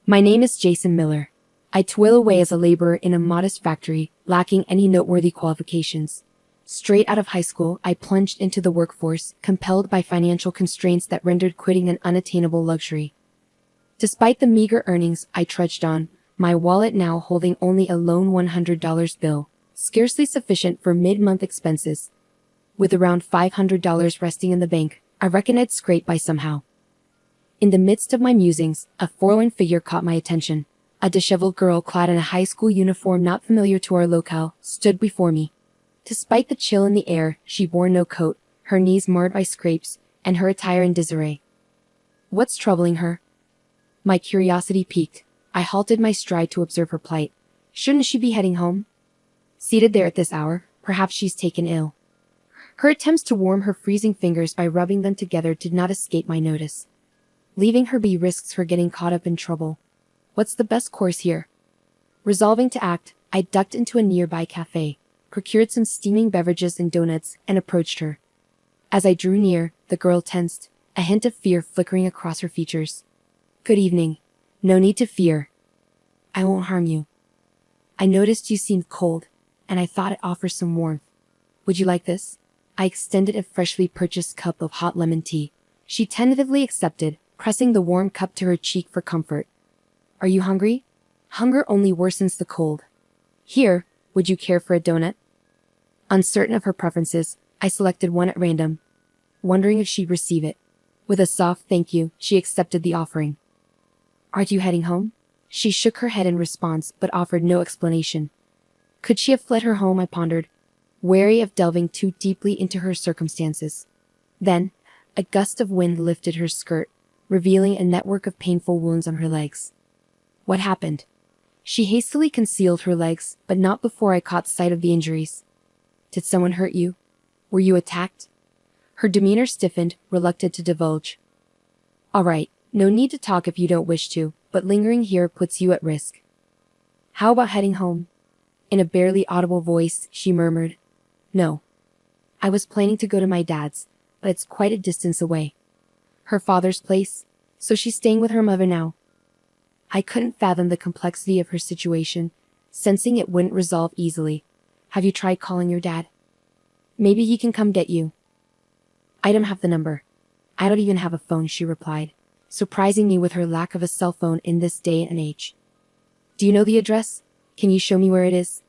My name is Jason Miller. I toil away as a laborer in a modest factory, lacking any noteworthy qualifications. Straight out of high school, I plunged into the workforce, compelled by financial constraints that rendered quitting an unattainable luxury. Despite the meager earnings, I trudged on, my wallet now holding only a lone $100 bill, scarcely sufficient for mid-month expenses. With around $500 resting in the bank, I reckoned I'd scrape by somehow. In the midst of my musings, a forlorn figure caught my attention. A disheveled girl clad in a high school uniform not familiar to our locale stood before me. Despite the chill in the air, she wore no coat, her knees marred by scrapes, and her attire in disarray. What's troubling her? My curiosity piqued. I halted my stride to observe her plight. Shouldn't she be heading home? Seated there at this hour, perhaps she's taken ill. Her attempts to warm her freezing fingers by rubbing them together did not escape my notice. Leaving her be risks her getting caught up in trouble. What's the best course here? Resolving to act, I ducked into a nearby cafe, procured some steaming beverages and donuts, and approached her. As I drew near, the girl tensed, a hint of fear flickering across her features. Good evening. No need to fear. I won't harm you. I noticed you seemed cold, and I thought it offers some warmth. Would you like this? I extended a freshly purchased cup of hot lemon tea. She tentatively accepted, pressing the warm cup to her cheek for comfort. Are you hungry? Hunger only worsens the cold. Here, would you care for a donut? Uncertain of her preferences, I selected one at random, wondering if she'd receive it. With a soft thank you, she accepted the offering. Aren't you heading home? She shook her head in response, but offered no explanation. Could she have fled her home, I pondered, wary of delving too deeply into her circumstances. Then, a gust of wind lifted her skirt, revealing a network of painful wounds on her legs. What happened? She hastily concealed her legs, but not before I caught sight of the injuries. Did someone hurt you? Were you attacked? Her demeanor stiffened, reluctant to divulge. All right, no need to talk if you don't wish to, but lingering here puts you at risk. How about heading home? In a barely audible voice, she murmured. No. I was planning to go to my dad's, but it's quite a distance away. Her father's place, so she's staying with her mother now. I couldn't fathom the complexity of her situation, sensing it wouldn't resolve easily. Have you tried calling your dad? Maybe he can come get you. I don't have the number. I don't even have a phone, she replied, surprising me with her lack of a cell phone in this day and age. Do you know the address? Can you show me where it is?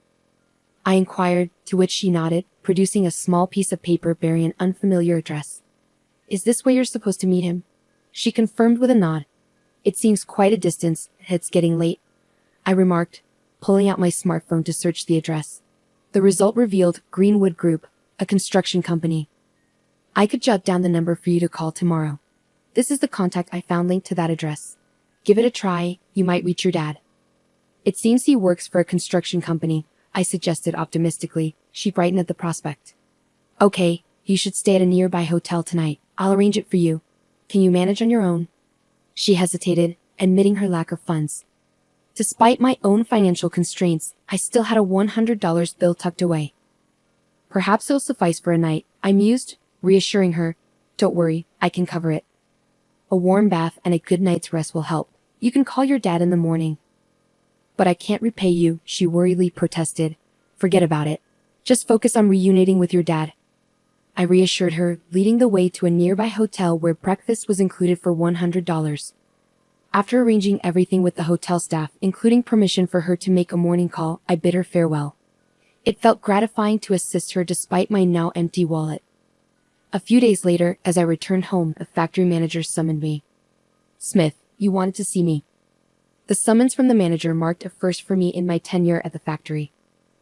I inquired, to which she nodded, producing a small piece of paper bearing an unfamiliar address. Is this where you're supposed to meet him? She confirmed with a nod. It seems quite a distance, it's getting late, I remarked, pulling out my smartphone to search the address. The result revealed Greenwood Group, a construction company. I could jot down the number for you to call tomorrow. This is the contact I found linked to that address. Give it a try, you might reach your dad. It seems he works for a construction company, I suggested optimistically. She brightened at the prospect. Okay, you should stay at a nearby hotel tonight. I'll arrange it for you. Can you manage on your own? She hesitated, admitting her lack of funds. Despite my own financial constraints, I still had a $100 bill tucked away. Perhaps it'll suffice for a night, I mused, reassuring her. Don't worry, I can cover it. A warm bath and a good night's rest will help. You can call your dad in the morning. But I can't repay you, she worriedly protested. Forget about it. Just focus on reuniting with your dad. I reassured her, leading the way to a nearby hotel where breakfast was included for $100. After arranging everything with the hotel staff, including permission for her to make a morning call, I bid her farewell. It felt gratifying to assist her despite my now empty wallet. A few days later, as I returned home, a factory manager summoned me. Smith, you wanted to see me. The summons from the manager marked a first for me in my tenure at the factory.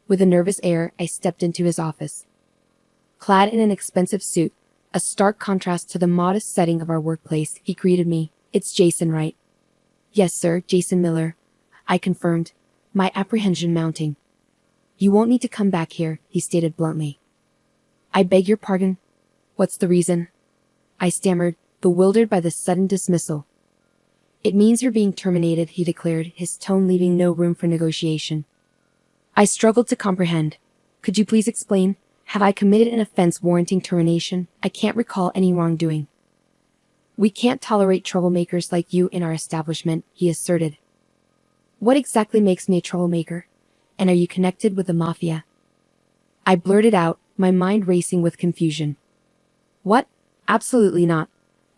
With a nervous air, I stepped into his office. Clad in an expensive suit, a stark contrast to the modest setting of our workplace, he greeted me. It's Jason, right? Yes, sir, Jason Miller, I confirmed, my apprehension mounting. You won't need to come back here, he stated bluntly. I beg your pardon? What's the reason? I stammered, bewildered by this sudden dismissal. It means you're being terminated, he declared, his tone leaving no room for negotiation. I struggled to comprehend. Could you please explain? Have I committed an offense warranting termination? I can't recall any wrongdoing. We can't tolerate troublemakers like you in our establishment, he asserted. What exactly makes me a troublemaker? And are you connected with the mafia? I blurted out, my mind racing with confusion. What? Absolutely not.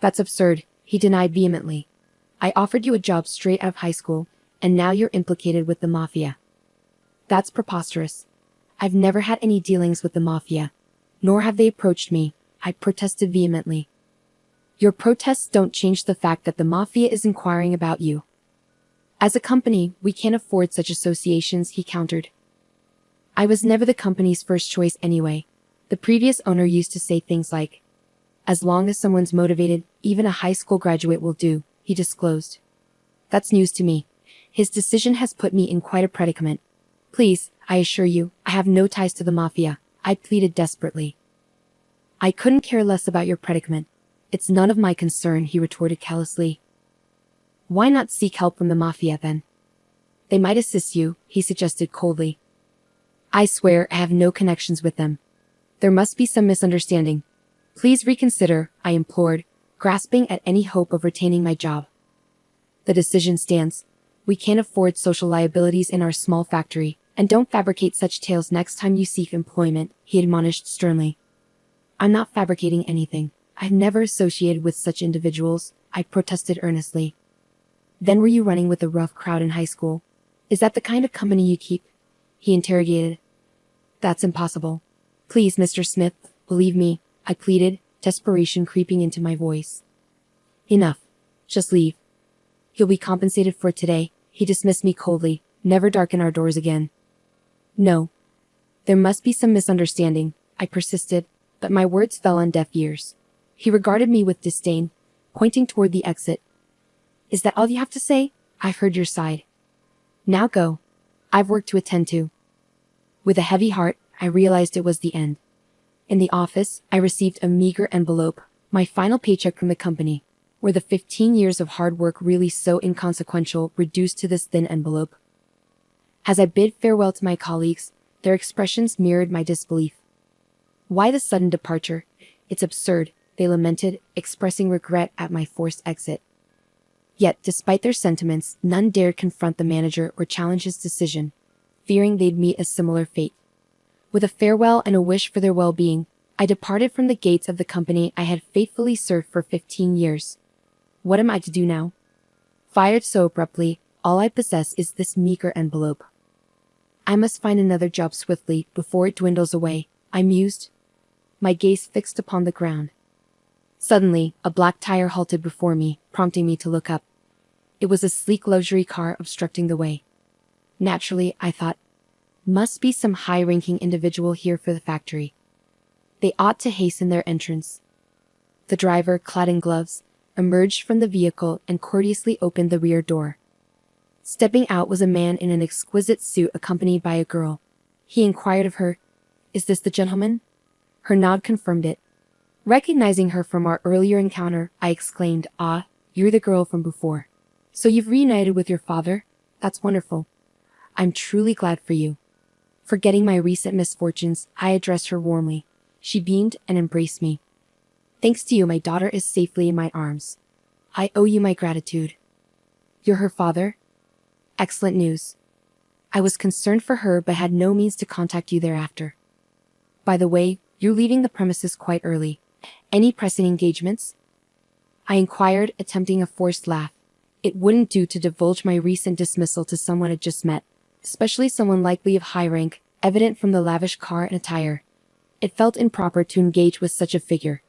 That's absurd, he denied vehemently. I offered you a job straight out of high school, and now you're implicated with the mafia. That's preposterous. I've never had any dealings with the mafia, nor have they approached me, I protested vehemently. Your protests don't change the fact that the mafia is inquiring about you. As a company, we can't afford such associations, he countered. I was never the company's first choice anyway. The previous owner used to say things like, as long as someone's motivated, even a high school graduate will do, he disclosed. That's news to me. His decision has put me in quite a predicament. Please, I assure you, I have no ties to the mafia, I pleaded desperately. I couldn't care less about your predicament. It's none of my concern, he retorted callously. Why not seek help from the mafia then? They might assist you, he suggested coldly. I swear I have no connections with them. There must be some misunderstanding. Please reconsider, I implored, grasping at any hope of retaining my job. The decision stands. We can't afford social liabilities in our small factory, and don't fabricate such tales next time you seek employment, he admonished sternly. I'm not fabricating anything. I've never associated with such individuals, I protested earnestly. Then were you running with a rough crowd in high school? Is that the kind of company you keep? He interrogated. That's impossible. Please, Mr. Smith, believe me, I pleaded, desperation creeping into my voice. Enough. Just leave. You'll be compensated for today, he dismissed me coldly, never darken our doors again. No. There must be some misunderstanding, I persisted, but my words fell on deaf ears. He regarded me with disdain, pointing toward the exit. Is that all you have to say? I've heard your side. Now go. I've work to attend to. With a heavy heart, I realized it was the end. In the office, I received a meager envelope, my final paycheck from the company. Were the 15 years of hard work really so inconsequential, reduced to this thin envelope? As I bid farewell to my colleagues, their expressions mirrored my disbelief. Why the sudden departure? It's absurd, they lamented, expressing regret at my forced exit. Yet, despite their sentiments, none dared confront the manager or challenge his decision, fearing they'd meet a similar fate. With a farewell and a wish for their well-being, I departed from the gates of the company I had faithfully served for 15 years. What am I to do now? Fired so abruptly, all I possess is this meager envelope. I must find another job swiftly before it dwindles away, I mused, my gaze fixed upon the ground. Suddenly, a black tire halted before me, prompting me to look up. It was a sleek luxury car obstructing the way. Naturally, I thought, must be some high-ranking individual here for the factory. They ought to hasten their entrance. The driver, clad in gloves, emerged from the vehicle and courteously opened the rear door. Stepping out was a man in an exquisite suit accompanied by a girl. He inquired of her, "Is this the gentleman?" Her nod confirmed it. Recognizing her from our earlier encounter, I exclaimed, "Ah, you're the girl from before. So you've reunited with your father? That's wonderful. I'm truly glad for you." Forgetting my recent misfortunes, I addressed her warmly. She beamed and embraced me. "Thanks to you, my daughter is safely in my arms. I owe you my gratitude." "You're her father?" Excellent news. I was concerned for her but had no means to contact you thereafter. By the way, you're leaving the premises quite early. Any pressing engagements? I inquired, attempting a forced laugh. It wouldn't do to divulge my recent dismissal to someone I'd just met, especially someone likely of high rank, evident from the lavish car and attire. It felt improper to engage with such a figure.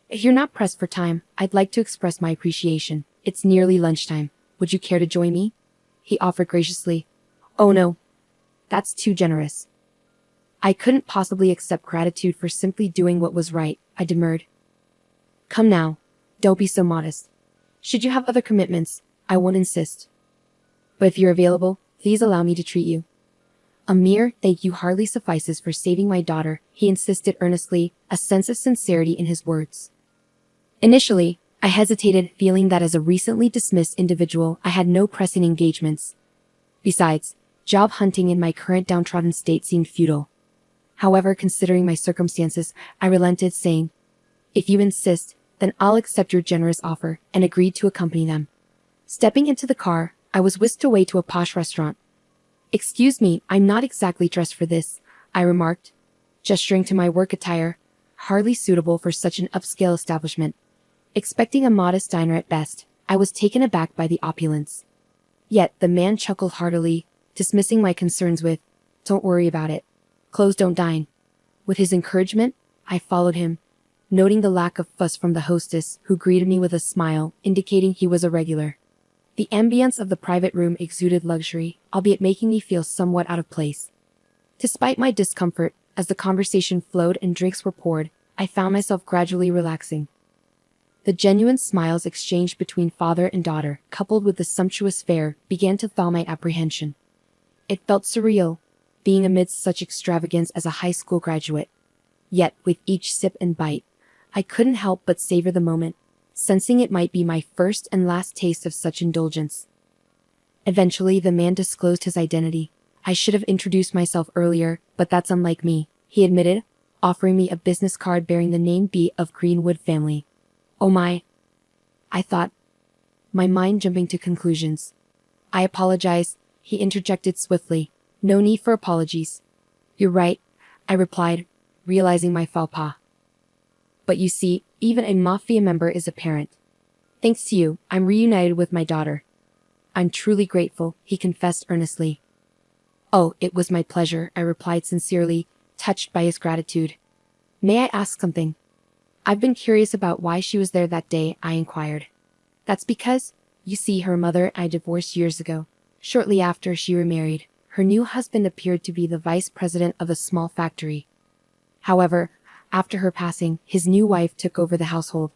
"If you're not pressed for time, I'd like to express my appreciation. It's nearly lunchtime. Would you care to join me?" He offered graciously. "Oh no. That's too generous." I couldn't possibly accept gratitude for simply doing what was right, I demurred. "Come now. Don't be so modest. Should you have other commitments, I won't insist. But if you're available, please allow me to treat you." "A mere thank you hardly suffices for saving my daughter," he insisted earnestly, a sense of sincerity in his words. Initially, I hesitated, feeling that as a recently dismissed individual, I had no pressing engagements. Besides, job hunting in my current downtrodden state seemed futile. However, considering my circumstances, I relented, saying, "If you insist, then I'll accept your generous offer," and agreed to accompany them. Stepping into the car, I was whisked away to a posh restaurant. "Excuse me, I'm not exactly dressed for this," I remarked, gesturing to my work attire, hardly suitable for such an upscale establishment. Expecting a modest diner at best, I was taken aback by the opulence. Yet the man chuckled heartily, dismissing my concerns with, "Don't worry about it. Clothes don't dine." With his encouragement, I followed him, noting the lack of fuss from the hostess, who greeted me with a smile, indicating he was a regular. The ambience of the private room exuded luxury, albeit making me feel somewhat out of place. Despite my discomfort, as the conversation flowed and drinks were poured, I found myself gradually relaxing. The genuine smiles exchanged between father and daughter, coupled with the sumptuous fare, began to thaw my apprehension. It felt surreal, being amidst such extravagance as a high school graduate. Yet, with each sip and bite, I couldn't help but savor the moment, sensing it might be my first and last taste of such indulgence. Eventually, the man disclosed his identity. "I should have introduced myself earlier, but that's unlike me," he admitted, offering me a business card bearing the name B of Greenwood family. "Oh my," I thought, my mind jumping to conclusions. "I apologize," he interjected swiftly. "No need for apologies." "You're right," I replied, realizing my faux pas. "But you see, even a mafia member is a parent. Thanks to you, I'm reunited with my daughter." "I'm truly grateful," he confessed earnestly. "Oh, it was my pleasure," I replied sincerely, touched by his gratitude. "May I ask something?" "I've been curious about why she was there that day," I inquired. "That's because, you see, her mother and I divorced years ago. Shortly after she remarried, her new husband appeared to be the vice president of a small factory. However, after her passing, his new wife took over the household.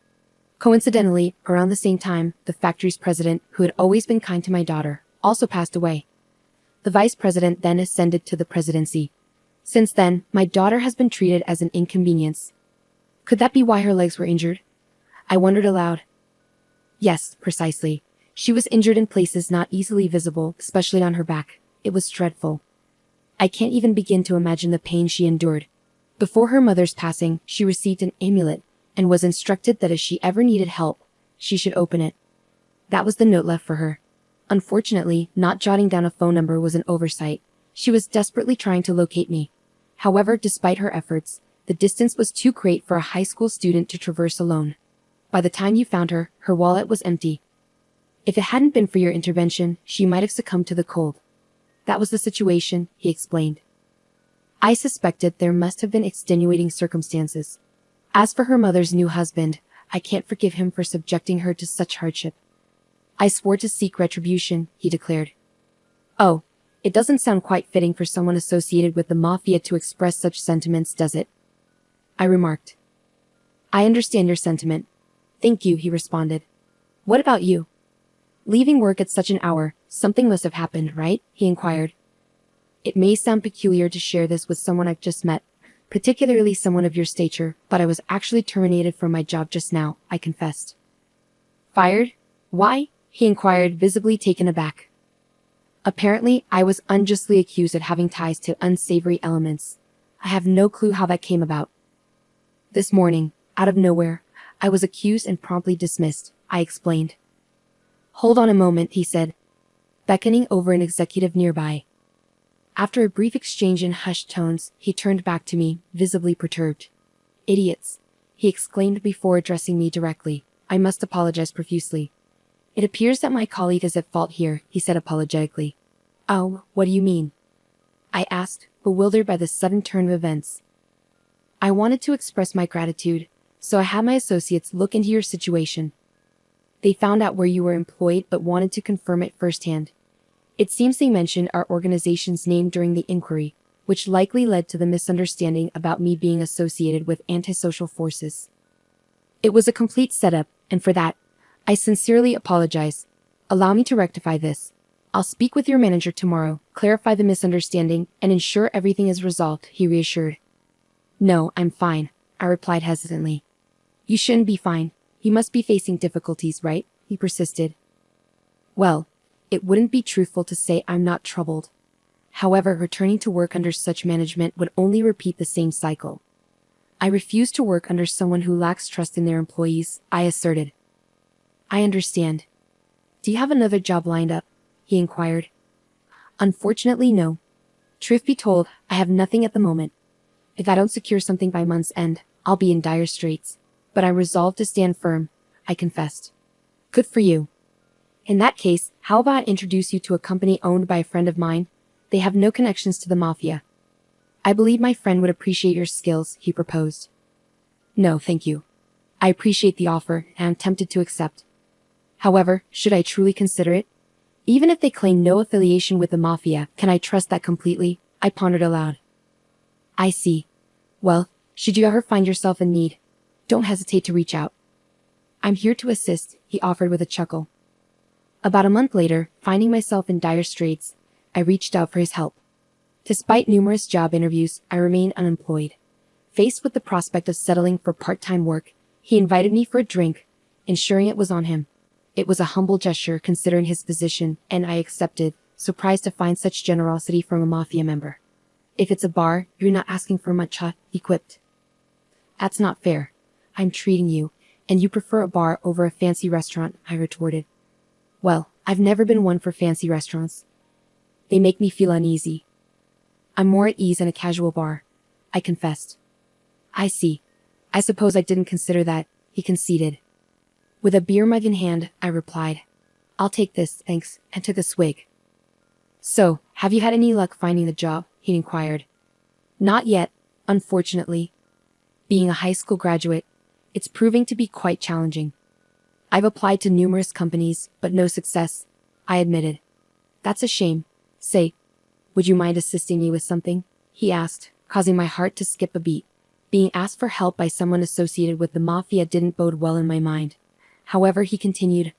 Coincidentally, around the same time, the factory's president, who had always been kind to my daughter, also passed away. The vice president then ascended to the presidency. Since then, my daughter has been treated as an inconvenience." "Could that be why her legs were injured?" I wondered aloud. "Yes, precisely. She was injured in places not easily visible, especially on her back. It was dreadful. I can't even begin to imagine the pain she endured. Before her mother's passing, she received an amulet, and was instructed that if she ever needed help, she should open it. That was the note left for her. Unfortunately, not jotting down a phone number was an oversight. She was desperately trying to locate me. However, despite her efforts, the distance was too great for a high school student to traverse alone. By the time you found her, her wallet was empty. If it hadn't been for your intervention, she might have succumbed to the cold." "That was the situation," he explained. "I suspected there must have been extenuating circumstances. As for her mother's new husband, I can't forgive him for subjecting her to such hardship. I swore to seek retribution," he declared. "Oh, it doesn't sound quite fitting for someone associated with the mafia to express such sentiments, does it?" I remarked. "I understand your sentiment. Thank you," he responded. "What about you? Leaving work at such an hour, something must have happened, right?" he inquired. "It may sound peculiar to share this with someone I've just met, particularly someone of your stature, but I was actually terminated from my job just now," I confessed. "Fired? Why?" he inquired, visibly taken aback. "Apparently, I was unjustly accused of having ties to unsavory elements. I have no clue how that came about. This morning, out of nowhere, I was accused and promptly dismissed," I explained. "Hold on a moment," he said, beckoning over an executive nearby. After a brief exchange in hushed tones, he turned back to me, visibly perturbed. "Idiots," he exclaimed before addressing me directly. "I must apologize profusely. It appears that my colleague is at fault here," he said apologetically. "Oh, what do you mean?" I asked, bewildered by the sudden turn of events. "I wanted to express my gratitude, so I had my associates look into your situation. They found out where you were employed but wanted to confirm it firsthand. It seems they mentioned our organization's name during the inquiry, which likely led to the misunderstanding about me being associated with antisocial forces. It was a complete setup, and for that, I sincerely apologize. Allow me to rectify this. I'll speak with your manager tomorrow, clarify the misunderstanding, and ensure everything is resolved," he reassured. "No, I'm fine," I replied hesitantly. "You shouldn't be fine. You must be facing difficulties, right?" he persisted. "Well, it wouldn't be truthful to say I'm not troubled. However, returning to work under such management would only repeat the same cycle. I refuse to work under someone who lacks trust in their employees," I asserted. "I understand. Do you have another job lined up?" he inquired. Unfortunately, no. Truth be told, I have nothing at the moment. If I don't secure something by month's end, I'll be in dire straits. But I'm resolved to stand firm, I confessed. Good for you. In that case, how about I introduce you to a company owned by a friend of mine? They have no connections to the mafia. I believe my friend would appreciate your skills, he proposed. No, thank you. I appreciate the offer and am tempted to accept. However, should I truly consider it? Even if they claim no affiliation with the mafia, can I trust that completely? I pondered aloud. I see. Well, should you ever find yourself in need, don't hesitate to reach out. I'm here to assist, he offered with a chuckle. About a month later, finding myself in dire straits, I reached out for his help. Despite numerous job interviews, I remained unemployed. Faced with the prospect of settling for part-time work, he invited me for a drink, ensuring it was on him. It was a humble gesture considering his position, and I accepted, surprised to find such generosity from a mafia member. If it's a bar, you're not asking for much, huh? He quipped. That's not fair. I'm treating you, and you prefer a bar over a fancy restaurant, I retorted. Well, I've never been one for fancy restaurants. They make me feel uneasy. I'm more at ease in a casual bar, I confessed. I see. I suppose I didn't consider that, he conceded. With a beer mug in hand, I replied, I'll take this, thanks, and took a swig. So, have you had any luck finding the job? He inquired. Not yet, unfortunately. Being a high school graduate, it's proving to be quite challenging. I've applied to numerous companies, but no success, I admitted. That's a shame. Say, would you mind assisting me with something? He asked, causing my heart to skip a beat. Being asked for help by someone associated with the mafia didn't bode well in my mind. However, he continued,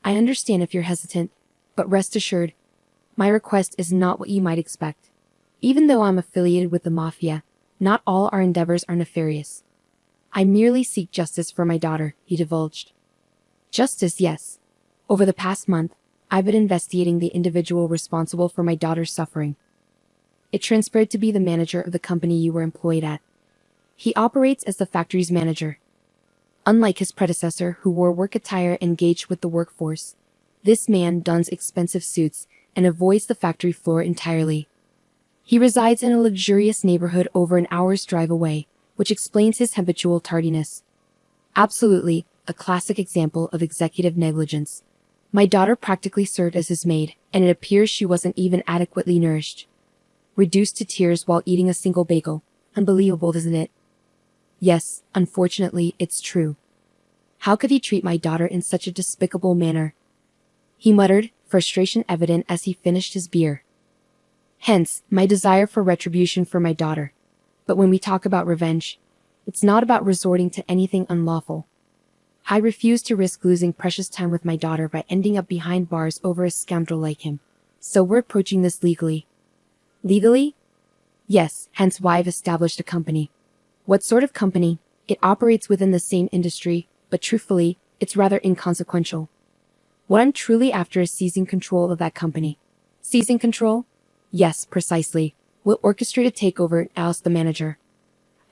I understand if you're hesitant, but rest assured, my request is not what you might expect. Even though I'm affiliated with the mafia, not all our endeavors are nefarious. I merely seek justice for my daughter, he divulged. Justice, yes. Over the past month, I've been investigating the individual responsible for my daughter's suffering. It transpired to be the manager of the company you were employed at. He operates as the factory's manager. Unlike his predecessor, who wore work attire and engaged with the workforce, this man dons expensive suits and avoids the factory floor entirely. He resides in a luxurious neighborhood over an hour's drive away, which explains his habitual tardiness. Absolutely, a classic example of executive negligence. My daughter practically served as his maid, and it appears she wasn't even adequately nourished. Reduced to tears while eating a single bagel. Unbelievable, isn't it? Yes, unfortunately, it's true. How could he treat my daughter in such a despicable manner? He muttered, frustration evident as he finished his beer. Hence, my desire for retribution for my daughter. But when we talk about revenge, it's not about resorting to anything unlawful. I refuse to risk losing precious time with my daughter by ending up behind bars over a scoundrel like him. So we're approaching this legally. Legally? Yes, hence why I've established a company. What sort of company? It operates within the same industry, but truthfully, it's rather inconsequential. What I'm truly after is seizing control of that company. Seizing control? Yes, precisely. We'll orchestrate a takeover and oust the manager.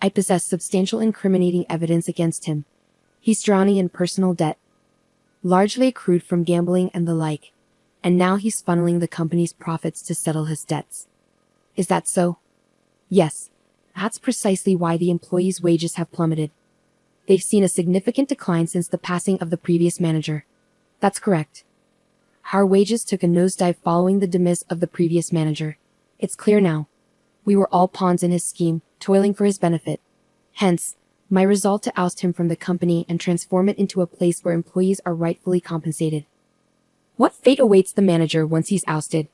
I possess substantial incriminating evidence against him. He's drowning in personal debt, largely accrued from gambling and the like, and now he's funneling the company's profits to settle his debts. Is that so? Yes. That's precisely why the employees' wages have plummeted. They've seen a significant decline since the passing of the previous manager. That's correct. Our wages took a nosedive following the demise of the previous manager. It's clear now. We were all pawns in his scheme, toiling for his benefit. Hence, my resolve to oust him from the company and transform it into a place where employees are rightfully compensated. What fate awaits the manager once he's ousted?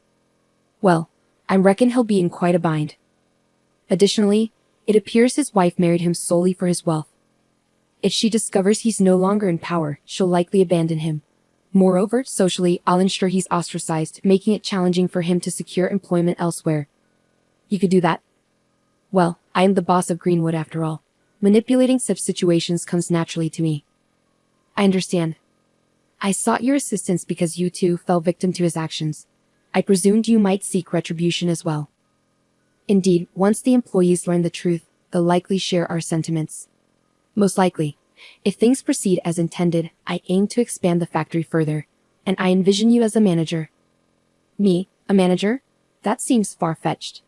Well, I reckon he'll be in quite a bind. Additionally, it appears his wife married him solely for his wealth. If she discovers he's no longer in power, she'll likely abandon him. Moreover, socially, I'll ensure he's ostracized, making it challenging for him to secure employment elsewhere. You could do that? Well, I am the boss of Greenwood after all. Manipulating such situations comes naturally to me. I understand. I sought your assistance because you too fell victim to his actions. I presumed you might seek retribution as well. Indeed, once the employees learn the truth, they'll likely share our sentiments. Most likely. If things proceed as intended, I aim to expand the factory further, and I envision you as a manager. Me, a manager? That seems far-fetched.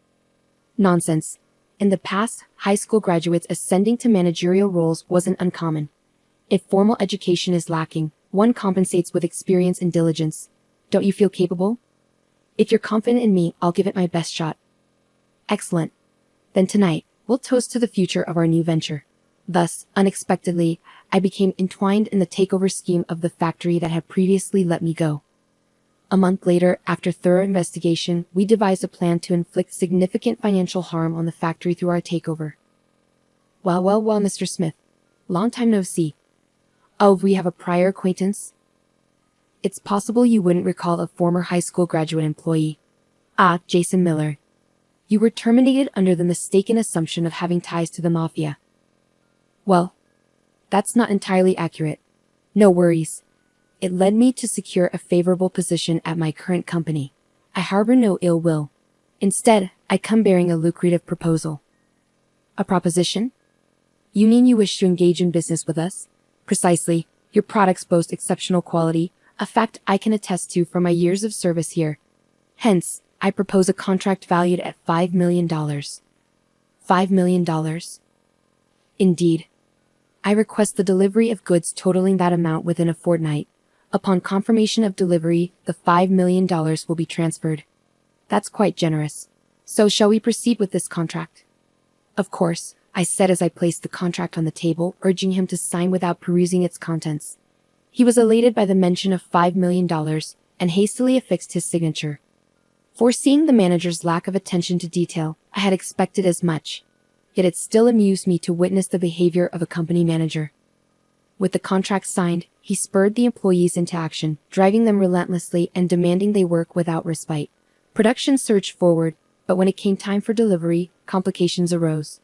Nonsense. In the past, high school graduates ascending to managerial roles wasn't uncommon. If formal education is lacking, one compensates with experience and diligence. Don't you feel capable? If you're confident in me, I'll give it my best shot. Excellent. Then tonight, we'll toast to the future of our new venture. Thus, unexpectedly, I became entwined in the takeover scheme of the factory that had previously let me go. A month later, after thorough investigation, we devised a plan to inflict significant financial harm on the factory through our takeover. Well, Mr. Smith. Long time no see. Oh, we have a prior acquaintance? It's possible you wouldn't recall a former high school graduate employee. Ah, Jason Miller. You were terminated under the mistaken assumption of having ties to the mafia. Well, that's not entirely accurate. No worries. It led me to secure a favorable position at my current company. I harbor no ill will. Instead, I come bearing a lucrative proposal. A proposition? You mean you wish to engage in business with us? Precisely. Your products boast exceptional quality, a fact I can attest to from my years of service here. Hence, I propose a contract valued at $5 million. $5 million? Indeed. I request the delivery of goods totaling that amount within a fortnight. Upon confirmation of delivery, the $5 million will be transferred. That's quite generous. So shall we proceed with this contract? Of course, I said as I placed the contract on the table, urging him to sign without perusing its contents. He was elated by the mention of $5 million and hastily affixed his signature. Foreseeing the manager's lack of attention to detail, I had expected as much. Yet it still amused me to witness the behavior of a company manager. With the contract signed, he spurred the employees into action, driving them relentlessly and demanding they work without respite. Production surged forward, but when it came time for delivery, complications arose.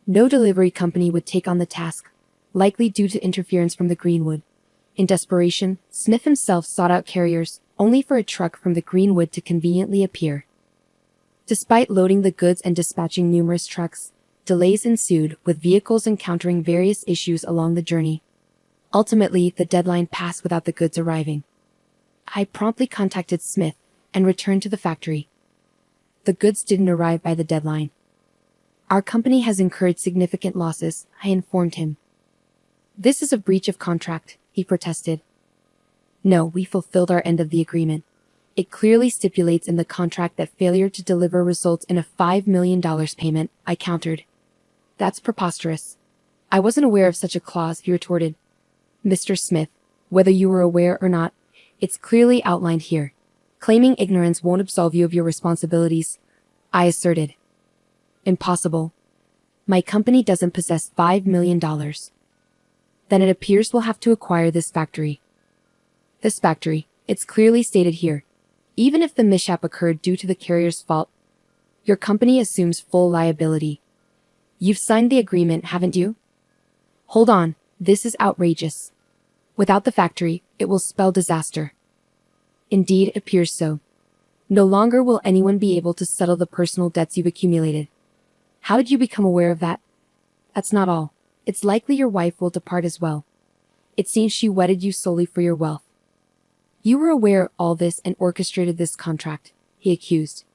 No delivery company would take on the task, likely due to interference from the Greenwood. In desperation, Smith himself sought out carriers, only for a truck from the Greenwood to conveniently appear. Despite loading the goods and dispatching numerous trucks, delays ensued, with vehicles encountering various issues along the journey. Ultimately, the deadline passed without the goods arriving. I promptly contacted Smith and returned to the factory. The goods didn't arrive by the deadline. Our company has incurred significant losses, I informed him. This is a breach of contract, he protested. No, we fulfilled our end of the agreement. It clearly stipulates in the contract that failure to deliver results in a $5 million payment, I countered. That's preposterous. I wasn't aware of such a clause, he retorted. Mr. Smith, whether you were aware or not, it's clearly outlined here. Claiming ignorance won't absolve you of your responsibilities, I asserted. Impossible. My company doesn't possess $5 million. Then it appears we'll have to acquire this factory. This factory, it's clearly stated here. Even if the mishap occurred due to the carrier's fault, your company assumes full liability. You've signed the agreement, haven't you? Hold on, this is outrageous. Without the factory, it will spell disaster. Indeed, it appears so. No longer will anyone be able to settle the personal debts you've accumulated. How did you become aware of that? That's not all. It's likely your wife will depart as well. It seems she wedded you solely for your wealth. You were aware of all this and orchestrated this contract, he accused.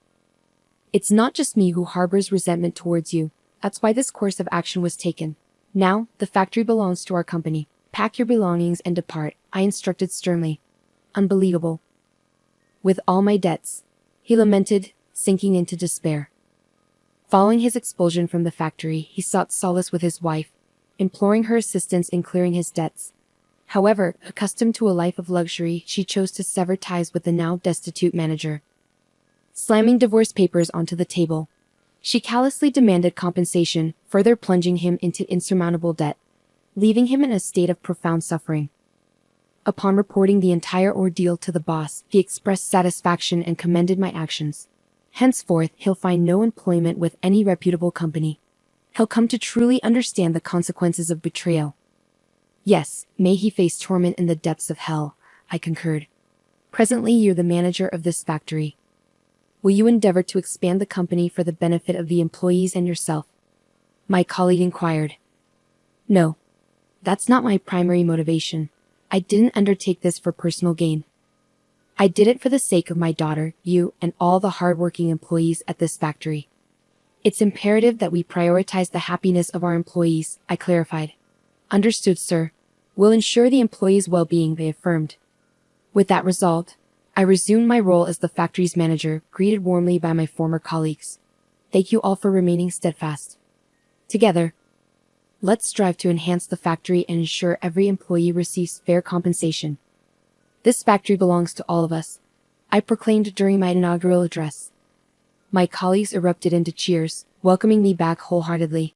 It's not just me who harbors resentment towards you. That's why this course of action was taken. Now, the factory belongs to our company. Pack your belongings and depart, I instructed sternly. Unbelievable. With all my debts, he lamented, sinking into despair. Following his expulsion from the factory, he sought solace with his wife, imploring her assistance in clearing his debts. However, accustomed to a life of luxury, she chose to sever ties with the now destitute manager. Slamming divorce papers onto the table, she callously demanded compensation, further plunging him into insurmountable debt, leaving him in a state of profound suffering. Upon reporting the entire ordeal to the boss, he expressed satisfaction and commended my actions. Henceforth, he'll find no employment with any reputable company. He'll come to truly understand the consequences of betrayal. Yes, may he face torment in the depths of hell, I concurred. Presently you're the manager of this factory. Will you endeavor to expand the company for the benefit of the employees and yourself? My colleague inquired. No. That's not my primary motivation. I didn't undertake this for personal gain. I did it for the sake of my daughter, you, and all the hardworking employees at this factory. It's imperative that we prioritize the happiness of our employees, I clarified. Understood, sir. We'll ensure the employees' well-being, they affirmed. With that resolved, I resumed my role as the factory's manager, greeted warmly by my former colleagues. Thank you all for remaining steadfast. Together, let's strive to enhance the factory and ensure every employee receives fair compensation. This factory belongs to all of us, I proclaimed during my inaugural address. My colleagues erupted into cheers, welcoming me back wholeheartedly.